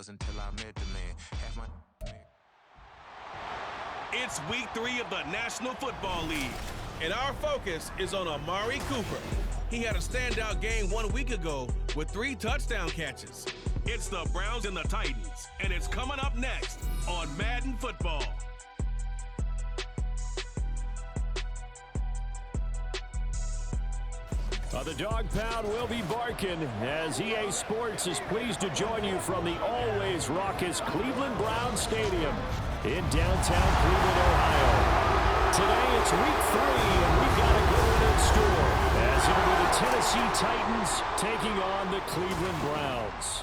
was until I met the man. Half my... It's week 3 of the National Football League, and our focus is on Amari Cooper. He had a standout game 1 week ago with 3 touchdown catches. It's the Browns and the Titans, and it's coming up next on Madden Football. The dog pound will be barking as EA Sports is pleased to join you from the always raucous Cleveland Browns Stadium in downtown Cleveland, Ohio. Today it's week 3 and we've got a go in store as it'll be the Tennessee Titans taking on the Cleveland Browns.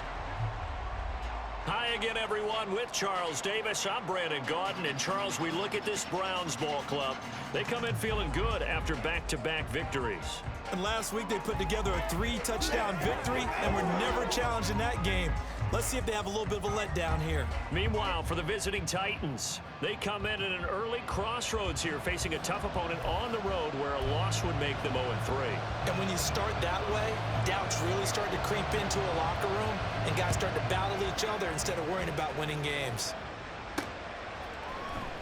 Hi again, everyone. With Charles Davis, I'm Brandon Gaudin. And Charles, we look at this Browns ball club. They come in feeling good after back-to-back victories. And last week they put together a 3-touchdown victory and were never challenged in that game. Let's see if they have a little bit of a letdown here. Meanwhile, for the visiting Titans, they come in at an early crossroads here, facing a tough opponent on the road where a loss would make them 0-3. And when you start that way, doubts really start to creep into a locker room, and guys start to battle each other instead of worrying about winning games.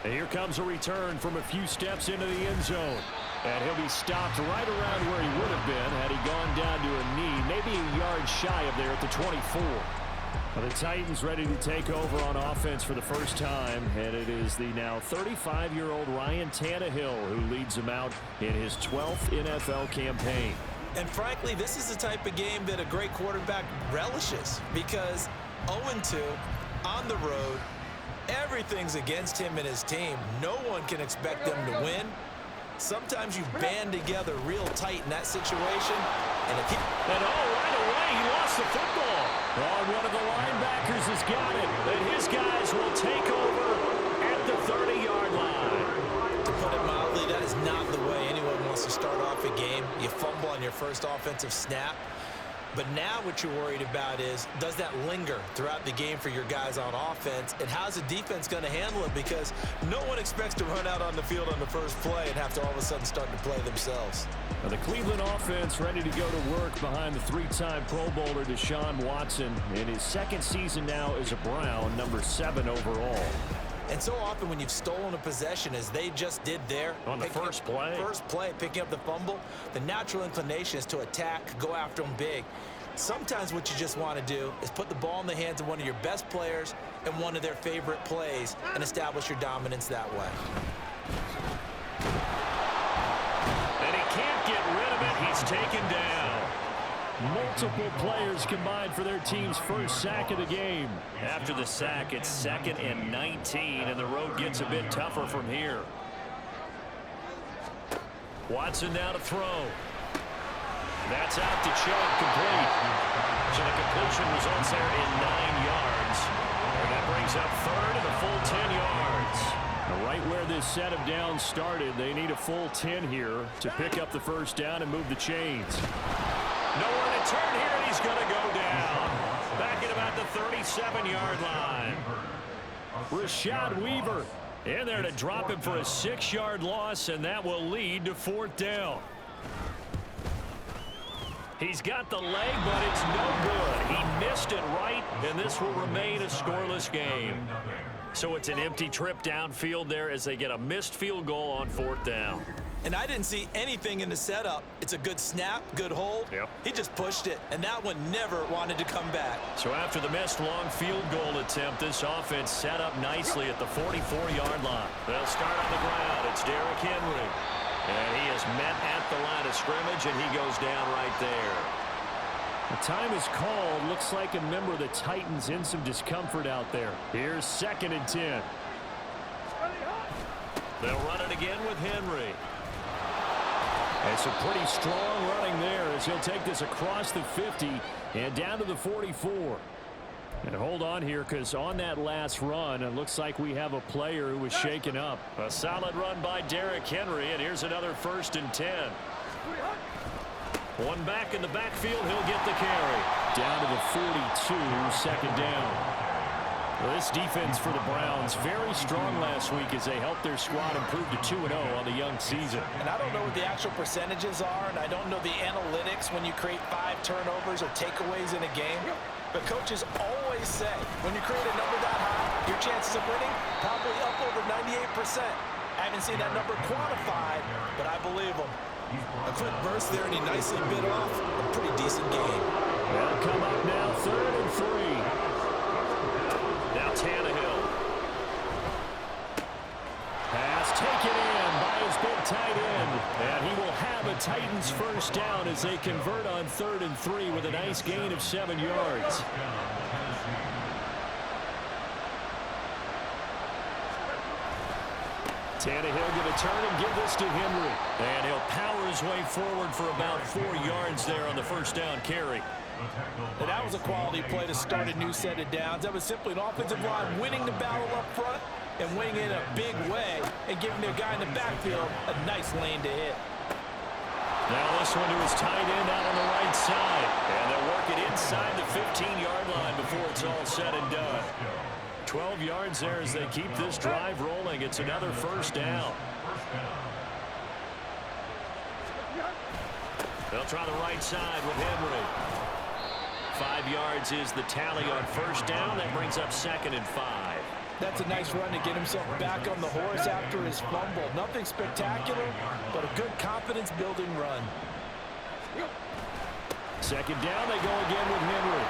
And here comes a return from a few steps into the end zone. And he'll be stopped right around where he would have been had he gone down to a knee, maybe a yard shy of there at the 24. Well, the Titans ready to take over on offense for the first time, and it is the now 35-year-old Ryan Tannehill who leads them out in his 12th NFL campaign. And frankly, this is the type of game that a great quarterback relishes because 0-2 on the road, everything's against him and his team. No one can expect them to win. Sometimes you band together real tight in that situation. And if right away, he lost the football. Oh, one of the linebackers has got it. And his guys will take over at the 30-yard line. To put it mildly, that is not the way anyone wants to start off a game. You fumble on your first offensive snap. But now what you're worried about is, does that linger throughout the game for your guys on offense? And how's the defense going to handle it? Because no one expects to run out on the field on the first play and have to all of a sudden start to play themselves. Now the Cleveland offense ready to go to work behind the 3-time Pro Bowler Deshaun Watson in his second season now as a Brown, number 7 overall. And so often when you've stolen a possession, as they just did there, on the first play, picking up the fumble, the natural inclination is to attack, go after them big. Sometimes what you just want to do is put the ball in the hands of one of your best players and one of their favorite plays and establish your dominance that way. And he can't get rid of it. He's taken down. Multiple players combined for their team's first sack of the game. After the sack, it's 2nd and 19, and the road gets a bit tougher from here. Watson now to throw. That's out to Chubb, complete. So the completion results there in 9 yards. And that brings up 3rd and a full 10 yards. Right where this set of downs started, they need a full 10 here to pick up the first down and move the chains. Nowhere to turn here, and he's going to go down. Back at about the 37-yard line. Rashad Weaver in there to drop him for a 6-yard loss, and that will lead to 4th down. He's got the leg, but it's no good. He missed it right, and this will remain a scoreless game. So it's an empty trip downfield there as they get a missed field goal on 4th down. And I didn't see anything in the setup. It's a good snap, good hold. Yep. He just pushed it, and that one never wanted to come back. So after the missed long field goal attempt, this offense set up nicely at the 44-yard line. They'll start on the ground. It's Derrick Henry. And he is met at the line of scrimmage, and he goes down right there. The time is called. Looks like a member of the Titans in some discomfort out there. Here's 2nd and 10. They'll run it again with Henry. And some pretty strong running there as he'll take this across the 50 and down to the 44. And hold on here, because on that last run, it looks like we have a player who was shaken up. A solid run by Derrick Henry, and here's another 1st and 10. One back in the backfield, he'll get the carry. Down to the 42, 2nd down. Well, this defense for the Browns, very strong last week as they helped their squad improve to 2-0 on the young season. And I don't know what the actual percentages are, and I don't know the analytics when you create 5 turnovers or takeaways in a game. But coaches always always say, when you create a number that high, your chances of winning probably up over 98%. I haven't seen that number quantified, but I believe them. A quick burst there, and he nicely bit off a pretty decent game. They'll come up now, 3rd and 3. Now Tannehill. Pass taken in by his big tight end. And he will have a Titans first down as they convert on 3rd and 3 with a nice gain of 7 yards. Tannehill going to turn and give this to Henry. And he'll power his way forward for about 4 yards there on the first down carry. And that was a quality play to start a new set of downs. That was simply an offensive line winning the battle up front and winning in a big way and giving their guy in the backfield a nice lane to hit. Now this one to his tight end out on the right side. And they'll work it inside the 15-yard line before it's all said and done. 12 yards there as they keep this drive rolling. It's another first down. They'll try the right side with Henry. 5 yards is the tally on first down. That brings up 2nd and 5. That's a nice run to get himself back on the horse after his fumble. Nothing spectacular, but a good confidence-building run. 2nd down, they go again with Henry.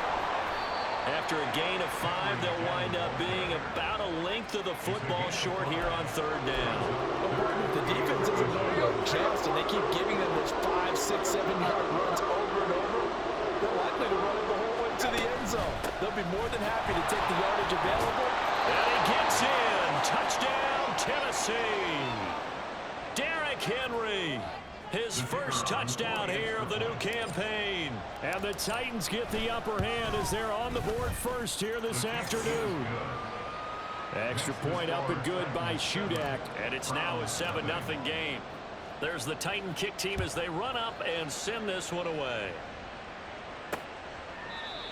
After a gain of 5, they'll wind up being about a length of the football short here on 3rd down. The defense isn't going to adjust, and they keep giving them those 5, 6, 7-yard runs over and over. They're likely to run it the whole way to the end zone. They'll be more than happy to take the yardage available. And he gets in. Touchdown, Tennessee. Derrick Henry. His first touchdown here of the new campaign. And the Titans get the upper hand as they're on the board first here this afternoon. Extra point up and good by Shudak. And it's now a 7-0 game. There's the Titan kick team as they run up and send this one away.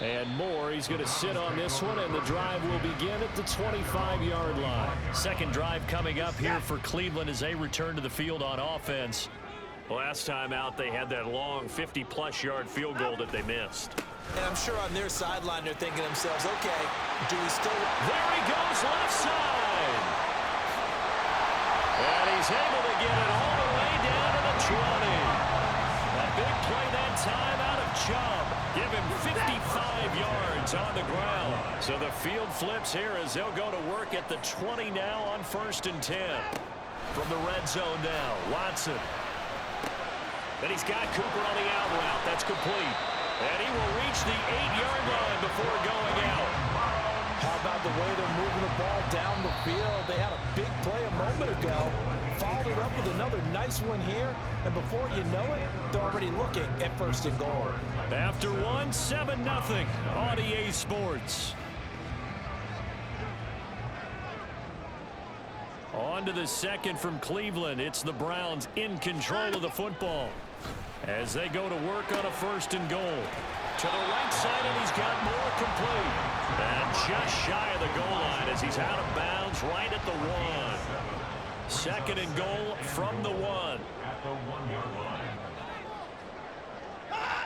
And Moore, he's going to sit on this one, and the drive will begin at the 25-yard line. Second drive coming up here for Cleveland as they return to the field on offense. Last time out, they had that long 50-plus yard field goal that they missed. And I'm sure on their sideline, they're thinking to themselves, okay, do we still... There he goes, left side. And he's able to get it all the way down to the 20. A big play that time out of Chubb. Give him 55 yards on the ground. So the field flips here as they'll go to work at the 20 now on 1st and 10. From the red zone now, Watson. Then he's got Cooper on the out route. That's complete. And he will reach the 8-yard line before going out. How about the way they're moving the ball down the field? They had a big play a moment ago. Followed it up with another nice one here. And before you know it, they're already looking at 1st and goal. After one, 7-0 on EA Sports. On to the second from Cleveland. It's the Browns in control of the football as they go to work on a 1st and goal. To the right side, and he's got Moore complete. And just shy of the goal line as he's out of bounds right at the 1. 2nd and goal from the 1.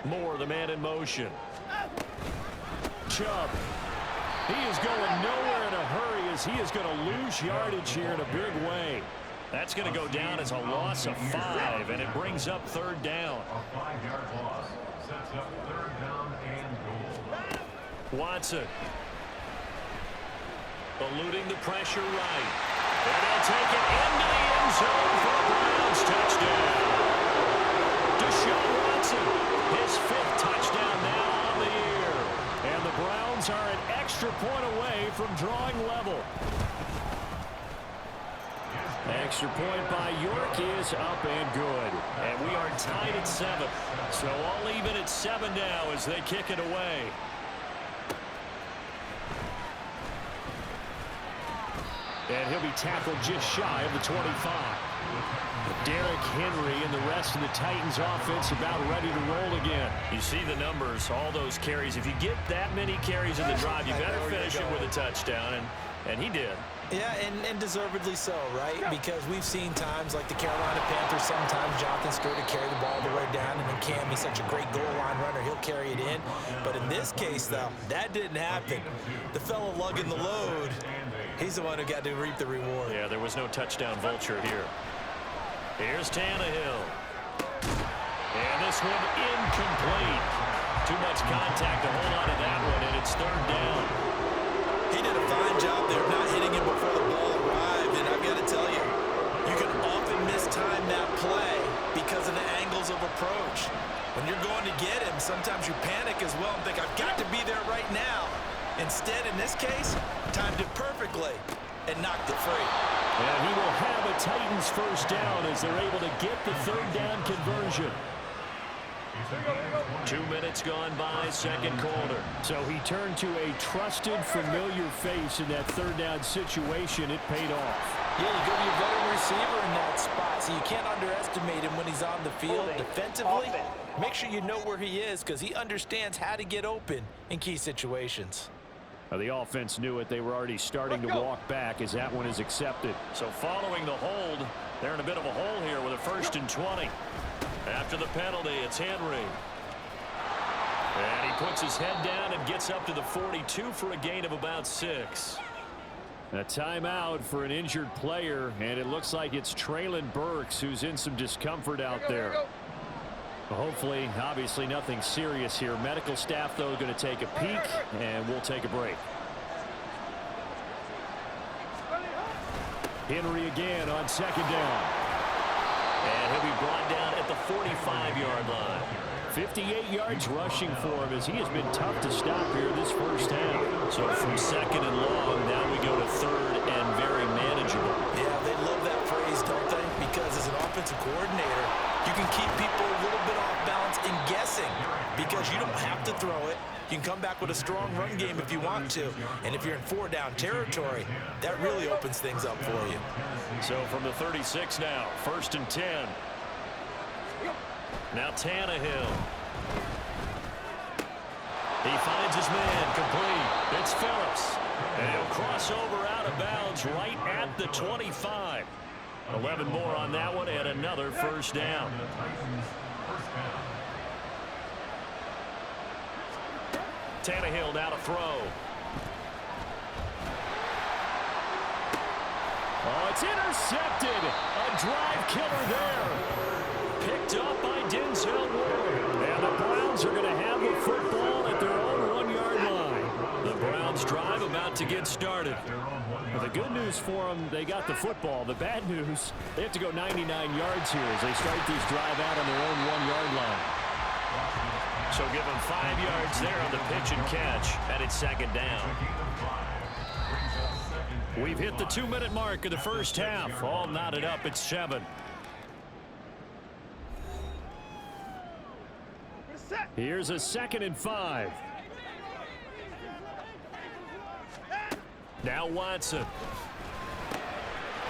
Moore, the man in motion. Chubb. He is going nowhere in a hurry as he is going to lose yardage here in a big way. That's going to go down as a loss of 5, and it brings up 3rd down. A 5-yard loss sets up 3rd down and goal. Watson. Eluding the pressure right. And they'll take it into the end zone for a Browns touchdown. Deshaun Watson, his 5th touchdown now on the year. And the Browns are an extra point away from drawing level. Extra point by York is up and good. And we are tied at 7. So all even at 7 now as they kick it away. And he'll be tackled just shy of the 25. Derrick Henry and the rest of the Titans offense about ready to roll again. You see the numbers, all those carries. If you get that many carries in the drive, you better finish it with a touchdown, and he did. Yeah, and deservedly so, right? Because we've seen times like the Carolina Panthers, sometimes Jonathan Stewart to carry the ball all the way down, and then Cam, he's such a great goal line runner, he'll carry it in. But in this case, though, that didn't happen. The fellow lugging the load, he's the one who got to reap the reward. Yeah, there was no touchdown vulture here. Here's Tannehill. And this one incomplete. Too much contact to hold on to that one, and it's third down. He did a fine job there of not hitting him before the ball arrived, and I've got to tell you, you can often mistime that play because of the angles of approach. When you're going to get him, sometimes you panic as well and think, I've got to be there right now. Instead, in this case, timed it perfectly and knocked it free. And he will have a Titans first down as they're able to get the third down conversion. 2 minutes gone by, second quarter. So he turned to a trusted, familiar face in that third down situation. It paid off. Yeah, you go to your veteran receiver in that spot, so you can't underestimate him when he's on the field. Defensively, make sure you know where he is because he understands how to get open in key situations. Well, the offense knew it. They were already starting to walk back as that one is accepted. So following the hold, they're in a bit of a hole here with a 1st and 20. After the penalty, it's Henry. And he puts his head down and gets up to the 42 for a gain of about 6. A timeout for an injured player, and it looks like it's Traylon Burks who's in some discomfort out there. Hopefully, obviously nothing serious here. Medical staff, though, going to take a peek, and we'll take a break. Henry again on second down. And he'll be brought down at the 45-yard line. 58 yards rushing for him as he has been tough to stop here this first half. So from second and long, now we go to third and very manageable. Yeah, they love that phrase, don't they? Because as an offensive coordinator, you can keep people a little bit off balance and guessing because you don't have to throw it. You can come back with a strong run game if you want to. And if you're in 4-down territory, that really opens things up for you. So from the 36 now, 1st and 10. Now Tannehill. He finds his man complete. It's Phillips. And he'll cross over out of bounds right at the 25. 11 more on that one and another first down. Tannehill now to throw. Oh, it's intercepted. A drive killer there. Picked up by Denzel Ward. And the Browns are going to have the football at their own 1-yard line. The Browns drive about to get started. Well, the good news for them, they got the football. The bad news, they have to go 99 yards here as they start this drive out on their own 1-yard line. So give them 5 yards there on the pitch and catch, and it's second down. We've hit the 2-minute mark of the first half. All knotted up at 7. Here's a 2nd and 5. Now Watson.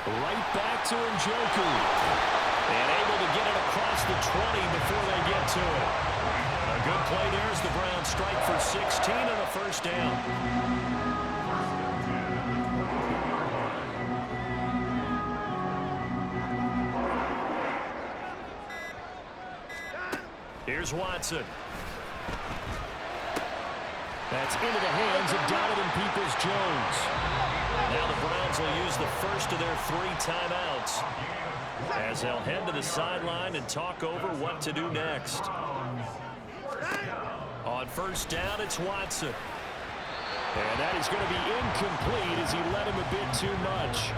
Right back to Njoku. And able to get it across the 20 before they get to it. A good play there as the Browns strike for 16 and a first down. Here's Watson. That's into the hands of Donovan Peoples-Jones. Now the Browns will use the first of their 3 timeouts as they'll head to the sideline and talk over what to do next. On first down, it's Watson. And that is going to be incomplete as he led him a bit too much.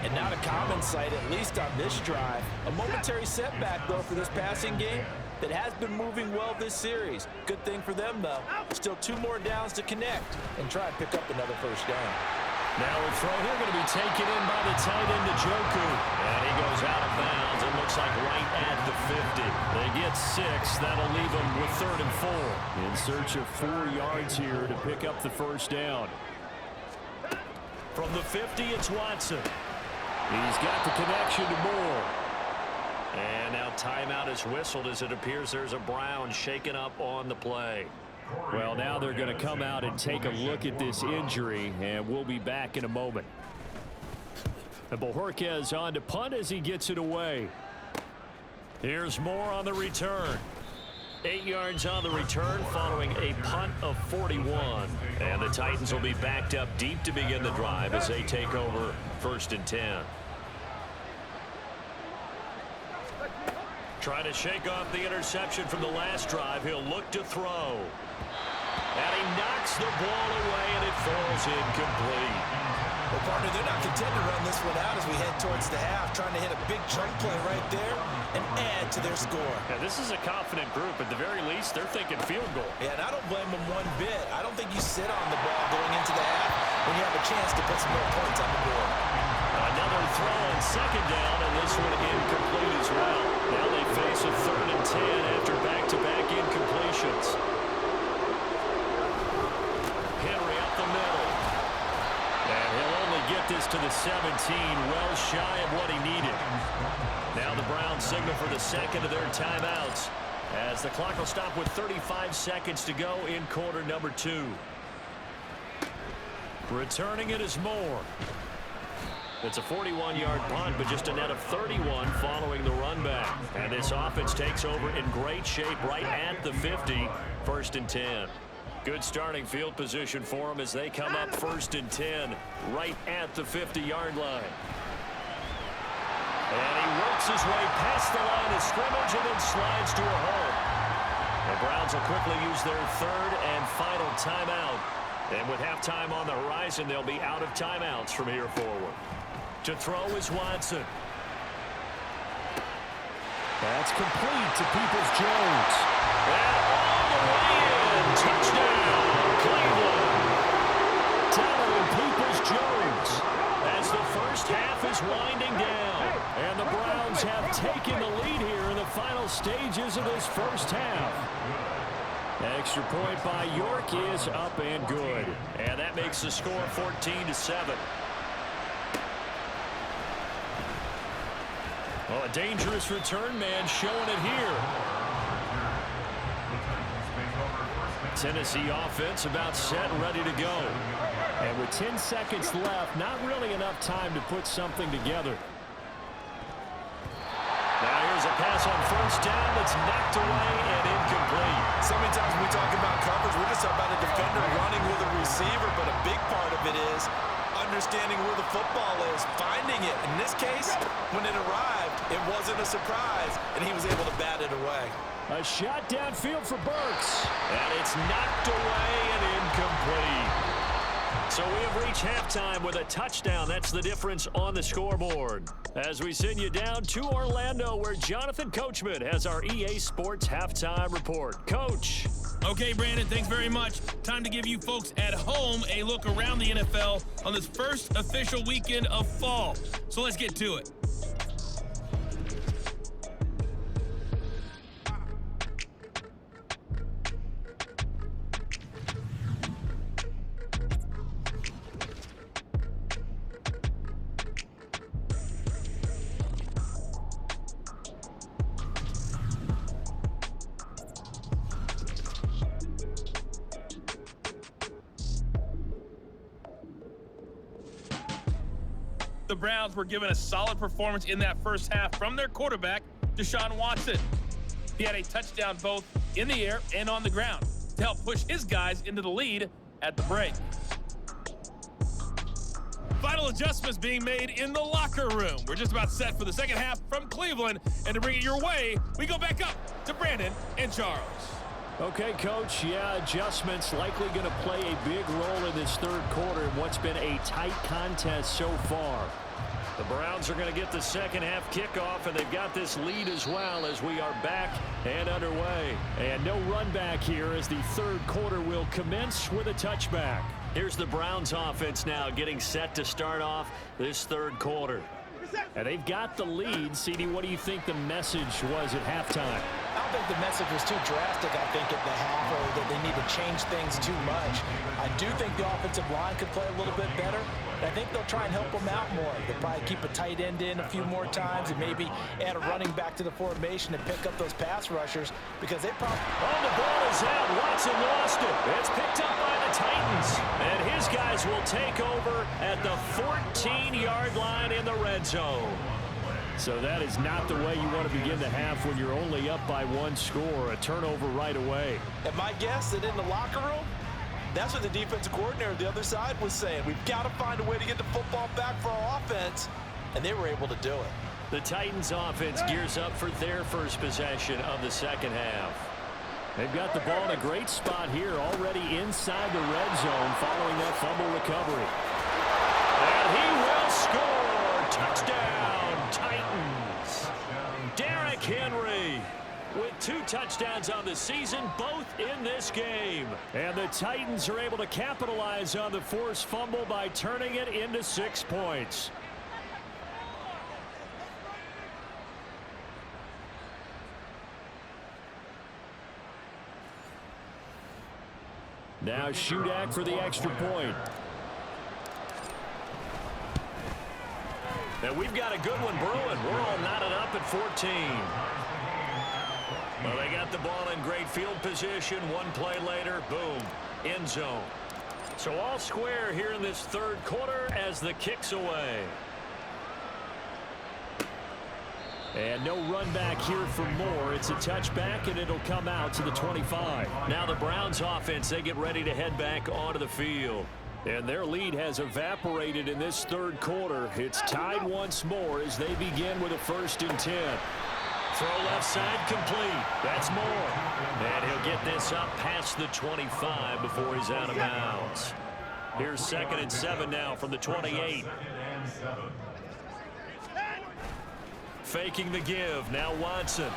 And not a common sight, at least on this drive. A momentary setback, though, for this passing game that has been moving well this series. Good thing for them, though. Still 2 more downs to connect and try and pick up another first down. Now a throw here going to be taken in by the tight end, Njoku. And he goes out of bounds. It looks like right at the 50. They get 6. That'll leave them with 3rd and 4. In search of 4 yards here to pick up the first down. From the 50, it's Watson. He's got the connection to Moore. And now timeout is whistled as it appears there's a Brown shaken up on the play. Well, now they're going to come out and take a look at this injury, and we'll be back in a moment. And Bojorquez on to punt as he gets it away. Here's more on the return. 8 yards on the return following a punt of 41. And the Titans will be backed up deep to begin the drive as they take over 1st and 10. Trying to shake off the interception from the last drive. He'll look to throw. And he knocks the ball away, and it falls incomplete. Well, partner, they're not content to run this one out as we head towards the half, trying to hit a big chunk play right there and add to their score. Yeah, this is a confident group. At the very least, they're thinking field goal. Yeah, and I don't blame them one bit. I don't think you sit on the ball going into the half when you have a chance to put some more points on the board. Another throw on 2nd down, and this one incomplete as well. Now they face a 3rd and 10 after back-to-back incompletions. Henry up the middle. And he'll only get this to the 17, well shy of what he needed. Now the Browns signal for the second of their timeouts as the clock will stop with 35 seconds to go in quarter number 2. Returning it is Moore. It's a 41-yard punt, but just a net of 31 following the run back. And this offense takes over in great shape right at the 50, 1st and 10. Good starting field position for them as they come up 1st and 10 right at the 50-yard line. And he works his way past the line of scrimmage and then slides to a halt. The Browns will quickly use their 3rd and final timeout. And with halftime on the horizon, they'll be out of timeouts from here forward. To throw is Watson. That's complete to Peoples-Jones. And all the way in. Touchdown, Cleveland. Donovan Peoples-Jones. As the first half is winding down. And the Browns have taken the lead here in the final stages of this first half. Extra point by York is up and good. And that makes the score 14-7. Well, a dangerous return man showing it here. Tennessee offense about set and ready to go. And with 10 seconds left, not really enough time to put something together. Now here's a pass on 1st down that's knocked away and incomplete. So many times when we talk about coverage, we're just talking about a defender running with a receiver, but a big part of it is understanding where the football is, finding it. In this case, when it arrived, it wasn't a surprise, and he was able to bat it away. A shot downfield for Burks. And it's knocked away and incomplete. So we have reached halftime with a touchdown. That's the difference on the scoreboard. As we send you down to Orlando, where Jonathan Coachman has our EA Sports Halftime Report. Coach. Okay, Brandon, thanks very much. Time to give you folks at home a look around the NFL on this first official weekend of fall. So let's get to it. The Browns were given a solid performance in that first half from their quarterback, Deshaun Watson. He had a touchdown both in the air and on the ground to help push his guys into the lead at the break. Final adjustments being made in the locker room. We're just about set for the second half from Cleveland, and to bring it your way, we go back up to Brandon and Charles. Okay, Coach, yeah, adjustments likely going to play a big role in this third quarter in what's been a tight contest so far. The Browns are going to get the second half kickoff, and they've got this lead as well as we are back and underway. And no run back here as the third quarter will commence with a touchback. Here's the Browns offense now getting set to start off this third quarter. And they've got the lead. CD, what do you think the message was at halftime? I don't think the message was too drastic, I think, at the half, or that they need to change things too much. I do think the offensive line could play a little bit better. I think they'll try and help them out more. They'll probably keep a tight end in a few more times and maybe add a running back to the formation and pick up those pass rushers because they probably... Oh, the ball is out. Watson lost it. It's picked up by the Titans. And his guys will take over at the 14-yard line in the red zone. So that is not the way you want to begin the half when you're only up by one score. A turnover right away. And my guess that in the locker room, that's what the defensive coordinator on the other side was saying. We've got to find a way to get the football back for our offense, and they were able to do it. The Titans offense gears up for their first possession of the second half. They've got the ball in a great spot here, already inside the red zone following that fumble recovery. And he will score. Touchdown, Titans. Derrick Henry with 2 touchdowns on the season, both in this game. And the Titans are able to capitalize on the forced fumble by turning it into 6 points. Now Shudak for the extra point. And we've got a good one brewing. We're all knotted up at 14. Well, they got the ball in great field position. One play later, boom, end zone. So all square here in this third quarter as the kick's away. And no run back here for more. It's a touchback, and it'll come out to the 25. Now the Browns offense, they get ready to head back onto the field. And their lead has evaporated in this third quarter. It's tied once more as they begin with a 1st and 10. Throw left side complete. That's more. And he'll get this up past the 25 before he's out of bounds. Here's 2nd and 7 now from the 28. Faking the give. Now Watson.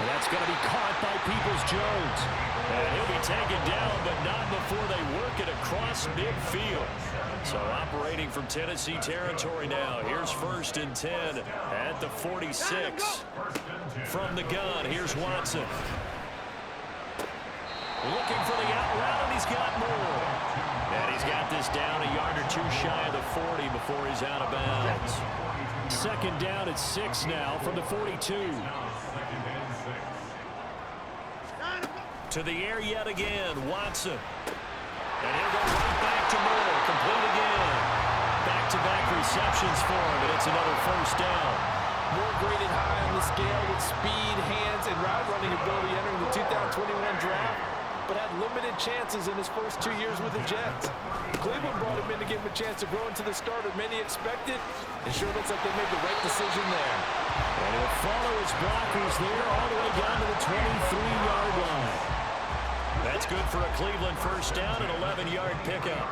And that's going to be caught by Peoples-Jones. And he'll be taken down, but not before they work it across midfield. So operating from Tennessee territory now. Here's 1st and 10 at the 46. From the gun, here's Watson. Looking for the out route, and he's got more. And he's got this down a yard or 2 shy of the 40 before he's out of bounds. 2nd down at 6 now from the 42. To the air yet again, Watson. And he'll go right back to Moore. Complete again. Back-to-back receptions for him, and it's another 1st down. Moore graded high on the scale with speed, hands, and route running ability entering the 2021 draft, but had limited chances in his first 2 years with the Jets. Cleveland brought him in to give him a chance to grow into the starter many expected. It sure looks like they made the right decision there. And he'll follow his blockers there all the way down to the 23-yard line. That's good for a Cleveland 1st down, an 11-yard pickup.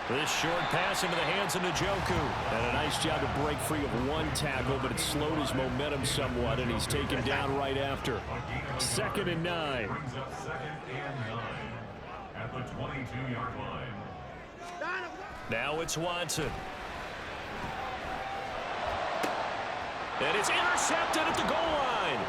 This short pass into the hands of Njoku. And a nice job to break free of 1 tackle, but it slowed his momentum somewhat, and he's taken down right after. 2nd and 9. Brings up 2nd and 9 at the 22-yard line. Now it's Watson. And it's intercepted at the goal line.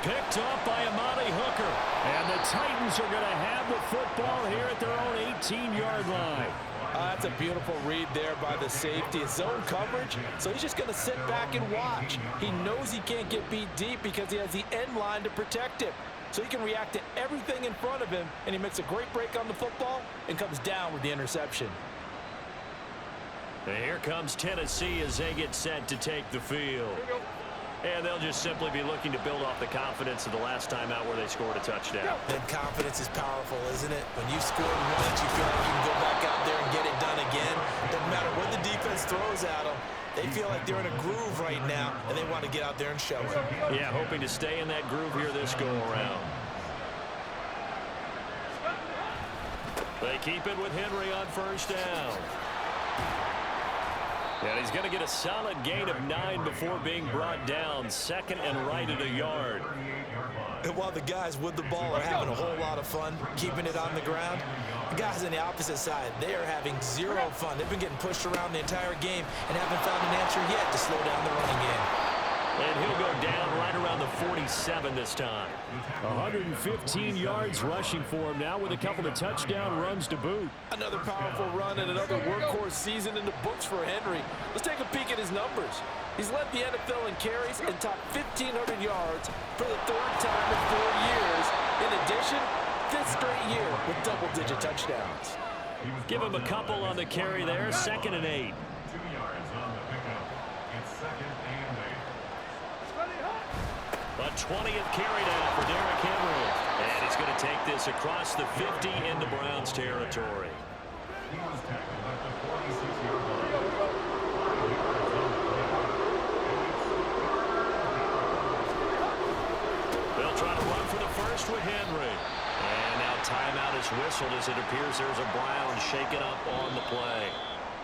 Picked up by Amani Hooker. And the Titans are going to have the football here at their own 18-yard line. That's a beautiful read there by the safety. It's zone coverage, so he's just going to sit back and watch. He knows he can't get beat deep because he has the end line to protect him. So he can react to everything in front of him, and he makes a great break on the football and comes down with the interception. And here comes Tennessee as they get set to take the field. And they'll just simply be looking to build off the confidence of the last time out where they scored a touchdown. And confidence is powerful, isn't it? When you scored once, you feel like you can go back out there and get it done again. Doesn't matter what the defense throws at them. They feel like they're in a groove right now, and they want to get out there and show it. Yeah, hoping to stay in that groove here this go-around. They keep it with Henry on 1st down. And he's going to get a solid gain of 9 before being brought down. Second and right at a yard. And while the guys with the ball are having a whole lot of fun keeping it on the ground, the guys on the opposite side, they are having zero fun. They've been getting pushed around the entire game and haven't found an answer yet to slow down the running game. And he'll go down right around the 47 this time. 115 yards rushing for him now with a couple of touchdown runs to boot. Another powerful run and another workhorse season in the books for Henry. Let's take a peek at his numbers. He's led the NFL in carries and topped 1,500 yards for the third time in 4 years. In addition, 5th straight year with double-digit touchdowns. Give him a couple on the carry there. 2nd and 8. 2 yards on the pickup. It's 2nd and 8. A 20th carry down for Derrick Henry. And he's going to take this across the 50 into Browns territory. He was tackled at the 46-yard line. They'll try to run for the first with Henry. And now timeout is whistled as it appears there's a Brown shaken up on the play.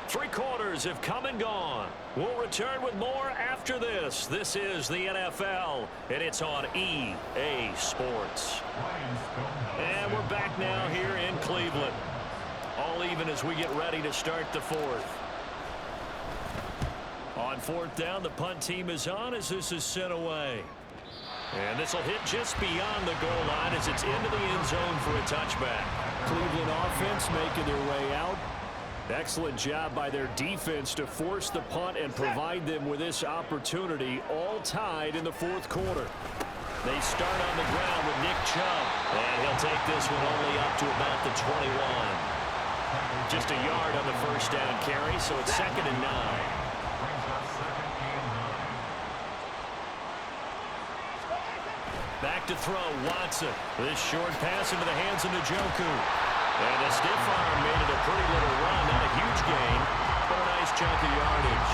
3 quarters have come and gone. We'll return with more after this. This is the NFL, and it's on EA Sports. And we're back now here in Cleveland. All even as we get ready to start the 4th. On 4th down, the punt team is on as this is sent away. And this will hit just beyond the goal line as it's into the end zone for a touchback. Cleveland offense making their way out. Excellent job by their defense to force the punt and provide them with this opportunity, all tied in the 4th quarter. They start on the ground with Nick Chubb. And he'll take this one only up to about the 21. Just a yard on the first down carry, so it's 2nd and 9. Back to throw, Watson. This short pass into the hands of Njoku. And the stiff arm made it a pretty little run. Not a huge gain, but a nice chunk of yardage.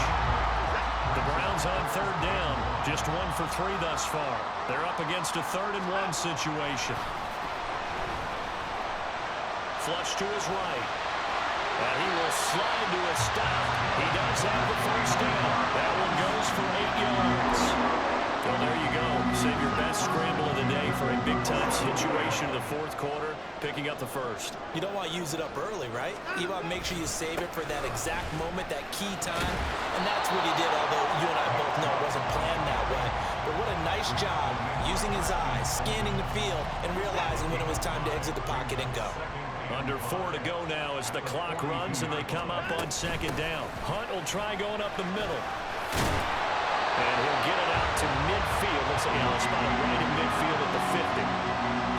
The Browns on 3rd down. Just 1 for 3 thus far. They're up against a 3rd and 1 situation. Flush to his right. And he will slide to a stop. He does have the first down. That one goes for 8 yards. Well, there you go. Save your best scramble of the day for a big-time situation in the 4th quarter, picking up the first. You don't want to use it up early, right? You want to make sure you save it for that exact moment, that key time. And that's what he did, although you and I both know it wasn't planned that way. But what a nice job using his eyes, scanning the field, and realizing when it was time to exit the pocket and go. Under 4 to go now as the clock runs and they come up on 2nd down. Hunt will try going up the middle. And he'll get it out to midfield. Looks like he'll spot it right in midfield at the 50.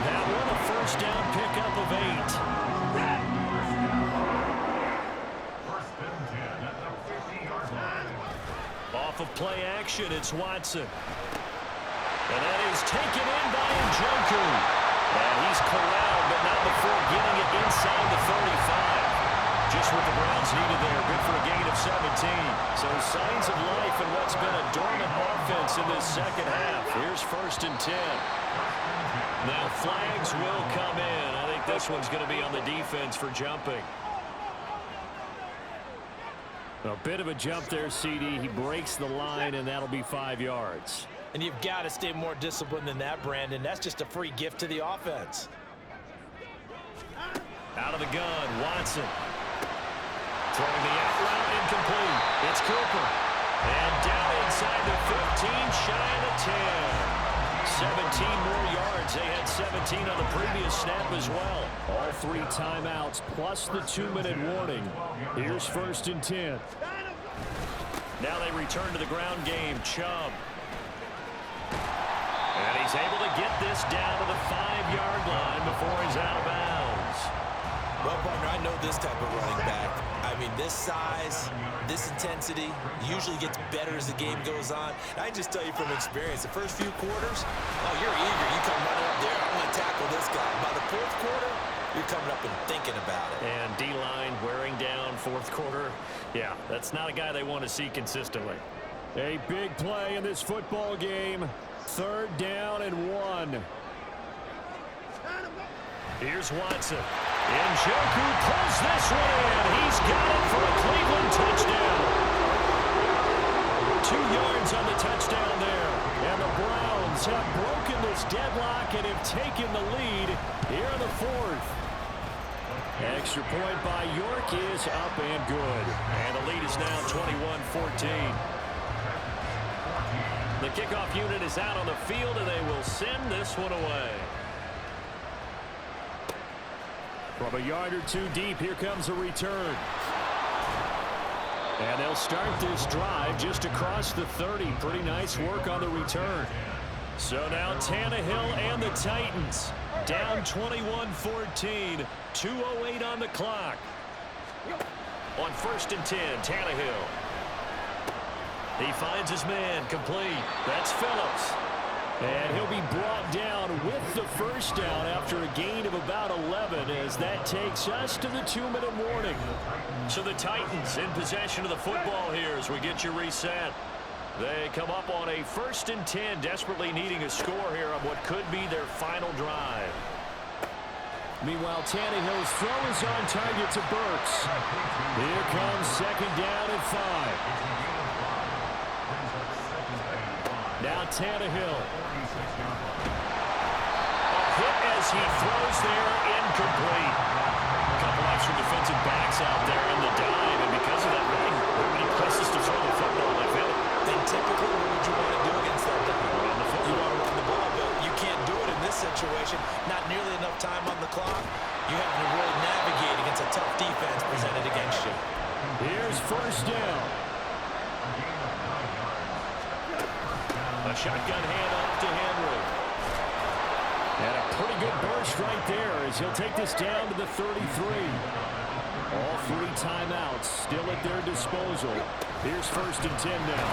That one a first down pickup of 8. First and 10 at the 50-yard line. Off of play action, it's Watson. And that is taken in by Njoku. And he's corralled, but not before getting it inside the 35. Just what the Browns needed there. Good for a gain of 17. So signs of life in what's been a dormant offense in this 2nd half. Here's 1st and 10. Now flags will come in. I think this one's going to be on the defense for jumping. A bit of a jump there, CD. He breaks the line, and that'll be 5 yards. And you've got to stay more disciplined than that, Brandon. That's just a free gift to the offense. Out of the gun, Watson. Throwing the out route incomplete. It's Cooper. And down inside the 15, shy of the 10. 17 more yards. They had 17 on the previous snap as well. All 3 timeouts plus the 2-minute warning. Here's 1st and 10. Now they return to the ground game. Chubb. And he's able to get this down to the 5-yard line before he's out of bounds. Well, partner, I know this type of running back. I mean, this size, this intensity usually gets better as the game goes on. I just tell you from experience, the first few quarters, oh, you're eager. You come running up there, I'm going to tackle this guy. By the 4th quarter, you're coming up and thinking about it. And D-line wearing down 4th quarter. Yeah, that's not a guy they want to see consistently. A big play in this football game. 3rd down and 1. Here's Watson. Njoku pulls this one in. He's got it for a Cleveland touchdown. 2 yards on the touchdown there. And the Browns have broken this deadlock and have taken the lead here in the 4th. Extra point by York is up and good. And the lead is now 21-14. The kickoff unit is out on the field, and they will send this one away. From a yard or 2 deep, here comes a return. And they'll start this drive just across the 30. Pretty nice work on the return. So now Tannehill and the Titans down 21-14. 2:08 on the clock. On 1st and 10, Tannehill. He finds his man, complete. That's Phillips. And he'll be brought down with the first down after a gain of about 11 as that takes us to the 2-minute warning. So the Titans in possession of the football here as we get you reset. They come up on a 1st and 10, desperately needing a score here on what could be their final drive. Meanwhile, Tannehill's throw is on target to Burks. Here comes 2nd down and 5. Now Tannehill. A hit as he throws there, incomplete. A couple extra defensive backs out there in the dive, and because of that, really many places to throw the football. They've hit it. Then typically, what would you want to do against that dive? Run the football. You want to run the ball, but you can't do it in this situation. Not nearly enough time on the clock. You have to really navigate against a tough defense presented against you. Here's 1st down. A shotgun handoff to Henry. And a pretty good burst right there as he'll take this down to the 33. All 3 timeouts still at their disposal. Here's 1st and 10 now.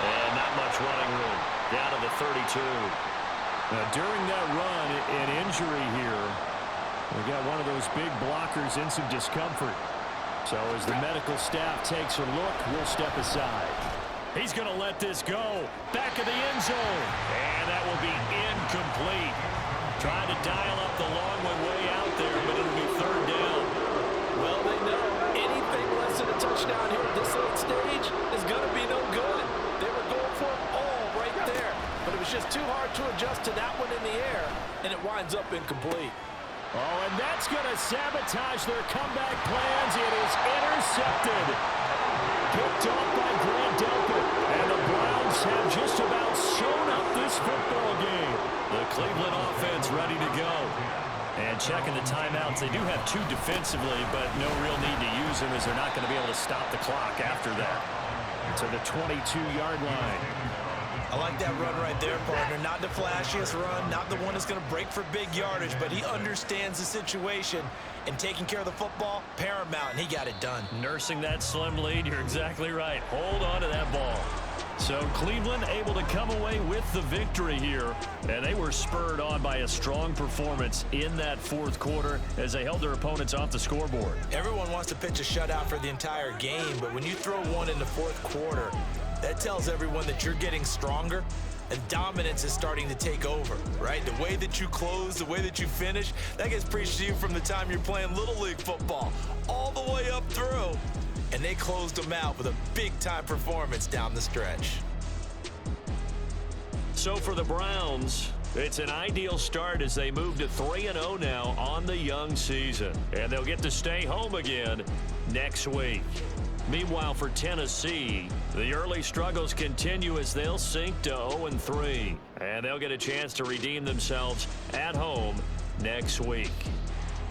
And not much running room. Down to the 32. Now, during that run, an injury here. We got one of those big blockers in some discomfort. So as the medical staff takes a look, we'll step aside. He's going to let this go. Back of the end zone. And that will be incomplete. Trying to dial up the long one way out there, but it'll be 3rd down. Well, they know anything less than a touchdown here at this late stage is going to be no good. They were going for it all right there, but it was just too hard to adjust to that one in the air, and it winds up incomplete. Oh, and that's going to sabotage their comeback plans. It is intercepted. Picked off by Grant Delpit. And the Browns have just about sewn up this football game. The Cleveland offense ready to go. And checking the timeouts, they do have 2 defensively, but no real need to use them as they're not going to be able to stop the clock after that. To the 22-yard line. I like that run right there, partner. Not the flashiest run, not the one that's going to break for big yardage, but he understands the situation, and taking care of the football, paramount, and he got it done. Nursing that slim lead, you're exactly right. Hold on to that ball. So Cleveland able to come away with the victory here, and they were spurred on by a strong performance in that 4th quarter as they held their opponents off the scoreboard. Everyone wants to pitch a shutout for the entire game, but when you throw one in the 4th quarter, that tells everyone that you're getting stronger and dominance is starting to take over, right? The way that you close, the way that you finish, that gets preached to you from the time you're playing Little League football all the way up through. And they closed them out with a big-time performance down the stretch. So for the Browns, it's an ideal start as they move to 3-0 now on the young season. And they'll get to stay home again next week. Meanwhile, for Tennessee, the early struggles continue as they'll sink to 0-3. And they'll get a chance to redeem themselves at home next week.